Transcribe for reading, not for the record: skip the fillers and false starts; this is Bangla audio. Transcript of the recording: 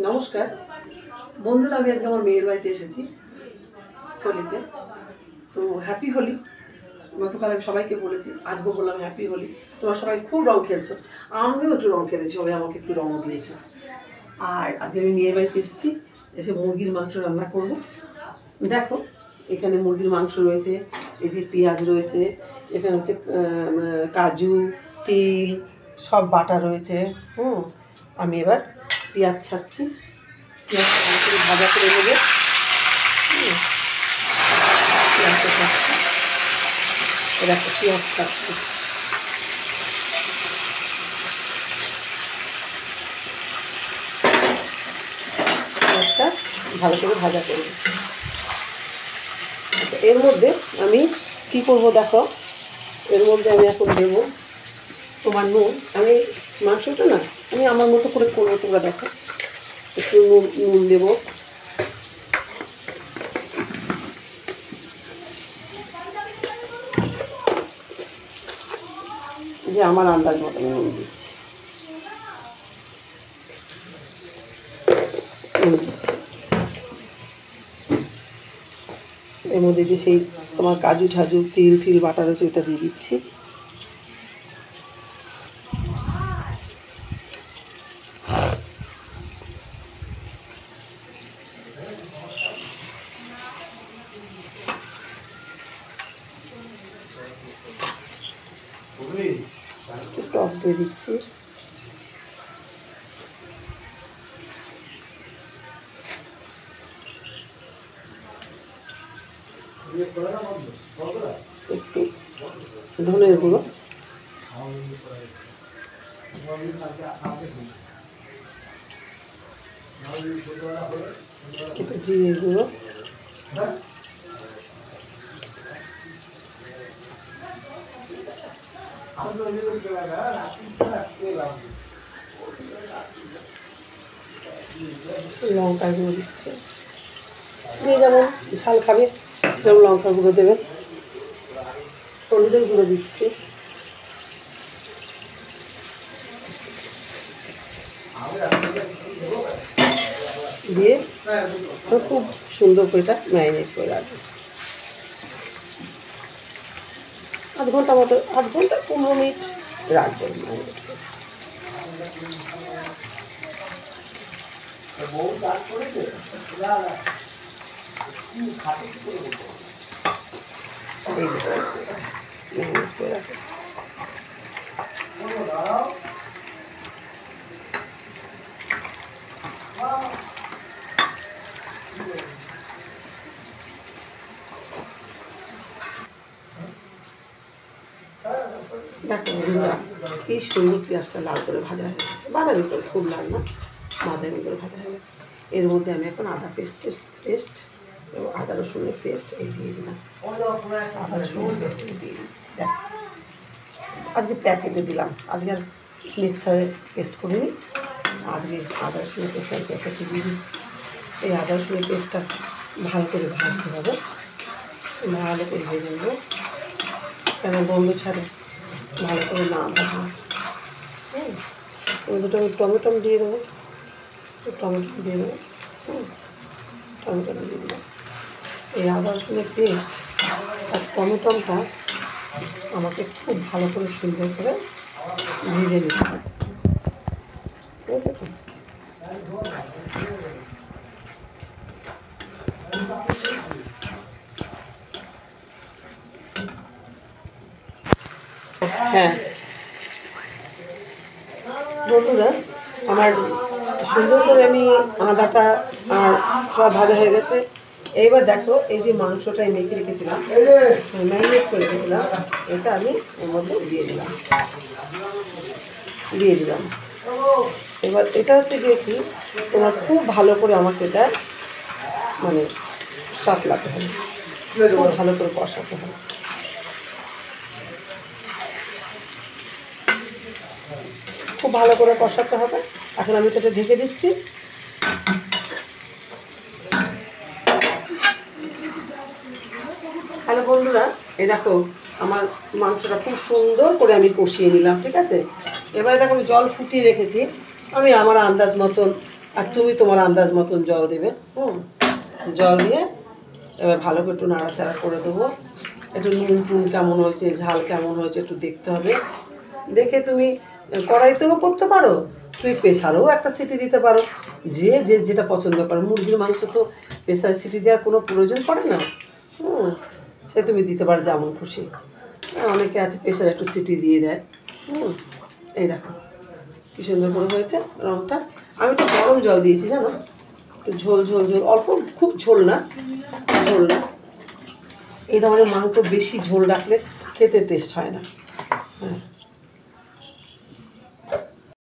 নমস্কার বন্ধুরা, আমি আজকে আমার মেয়ের বাড়িতে এসেছি হোলিতে। তো হ্যাপি হোলি। গতকাল আমি সবাইকে বলেছি, আজকেও বললাম হ্যাপি হোলি। তোমরা সবাই খুব রং খেলছো, আমিও একটু রং খেলেছি, সবাই আমাকে একটু রং দিয়েছে। আর আজকে আমি মেয়ের বাড়িতে এসেছি, এসে মুরগির মাংস রান্না করব। দেখো, এখানে মুরগির মাংস রয়েছে, এই যে পেঁয়াজ রয়েছে, এখানে হচ্ছে কাজু, তিল সব বাটা রয়েছে। আমি এবার পেঁয়াজ ছাড়ছি, পেঁয়াজ ভালো করে ভাজা করে নেবো। পেঁয়াজটা ছাড়ছি, দেখো পেঁয়াজ ছাড়ছি। পেঁয়াজটা ভালো করে ভাজা করবো। আচ্ছা, এর মধ্যে আমি কি করব দেখো, এর মধ্যে আমি এখন দেবো তোমার নুন। আমি মাংসটা না আমি আমার মতো করে করবো, তোমরা দেখো। একটু নুন দেবো, যে আমার আন্দাজ মতো আমি নুন দিচ্ছি। এর মধ্যে যে সেই তোমার কাজু ঠাজু তিল টিল বাটা রয়েছে ওইটা দিয়ে দিচ্ছি। টক দিয়ে দিচ্ছি। একটু ধনের গুঁড়ো, একটু জিরে গুঁড়ো, লঙ্কা গুঁড়ো দিচ্ছে। যে যেমন ঝাল খাবে সেরকম লঙ্কা গুঁড়ো দেবেন। হলুদের গুঁড়ো দিচ্ছি। দিয়ে খুব সুন্দর করে এটা ম্যারিনেট করে রাখবো। আধ ঘন্টা মতো, 15 মিনিট রাখবো ম্যারিনেট করে। এই যে ম্যারিনেট করে রাখবো। দেখো বন্ধুরা, কি সুন্দর পেঁয়াজটা লাল করে ভাজা হয়ে গেছে। বাদামি করে, খুব লাল না, বাদামি করে ভাজা হয়ে গেছে। এর মধ্যে আমি এখন আদা পেস্ট এবং আদা রসুনের পেস্ট এই দিয়ে দিলাম। আদা রসুনের পেস্ট দিয়ে দিচ্ছি। দেখ, আজকে প্যাকেটে দিলাম, আজকে আর মিক্সারে পেস্ট করিনি। আজকে আদা রসুনের পেস্ট আমি প্যাকেটে দিয়ে দিচ্ছি। এই আদা রসুনের পেস্টটা ভালো করে ভাজতে হবে, ভালো করে ভেজে নেবো, কেন বন্ধ ছাড়ে ভালো করে না ভাজা। দুটো আমি টমেটো দিয়ে দেবো, টমেটো দিয়ে দেবো। টমেটো দিয়ে দিলাম। এই আদা রসুনের পেস্ট আর টমেটোটা আমাকে খুব ভালো করে সুন্দর করে ভেজে দিতে হবে। হ্যাঁ বন্ধুরা, আমার সুন্দর করে আমি আদাটা আর সব ভাজা হয়ে গেছে। এইবার দেখো, এই যে মাংসটা মেখে রেখেছিলাম, ম্যারিনেট করে রেখেছিলাম, এটা আমি এর মধ্যে দিয়ে দিলাম। এবার এটা হচ্ছে গিয়ে কি, তোমার খুব ভালো করে আমাকে এটা মানে সাঁতলাতে হবে, খুব ভালো করে কষাতে হবে। খুব ভালো করে কষাতে হবে। এখন আমি এটা ঢেকে দিচ্ছি। হ্যালো বন্ধুরা, এই দেখো আমার মাংসটা খুব সুন্দর করে আমি কষিয়ে নিলাম, ঠিক আছে। এবারে দেখো আমি জল ফুটিয়ে রেখেছি, আমি আমার আন্দাজ মতন, আর তুমি তোমার আন্দাজ মতন জল দেবে। জল দিয়ে এবার ভালো করে একটু নাড়াচাড়া করে দেবো। একটু নুন টুন কেমন হয়েছে, ঝাল কেমন হয়েছে একটু দেখতে হবে। দেখে তুমি কড়াইতেও করতে পারো, তুমি প্রেসারেও একটা সিটি দিতে পারো, যে যেটা পছন্দ করো। মুরগির মাংস তো প্রেসারে সিটি দেওয়ার কোনো প্রয়োজন পড়ে না। সে তুমি দিতে পারো যেমন খুশি। অনেকে আছে প্রেসারে একটু সিটি দিয়ে দেয়। এই দেখো কী সুন্দর করে হয়েছে রঙটা। আমি তো গরম জল দিয়েছি জানো, একটু ঝোল ঝোল ঝোল, অল্প, খুব ঝোল না, ঝোল না। এই ধরনের মাংস বেশি ঝোল রাখলে খেতে টেস্ট হয় না। হ্যাঁ।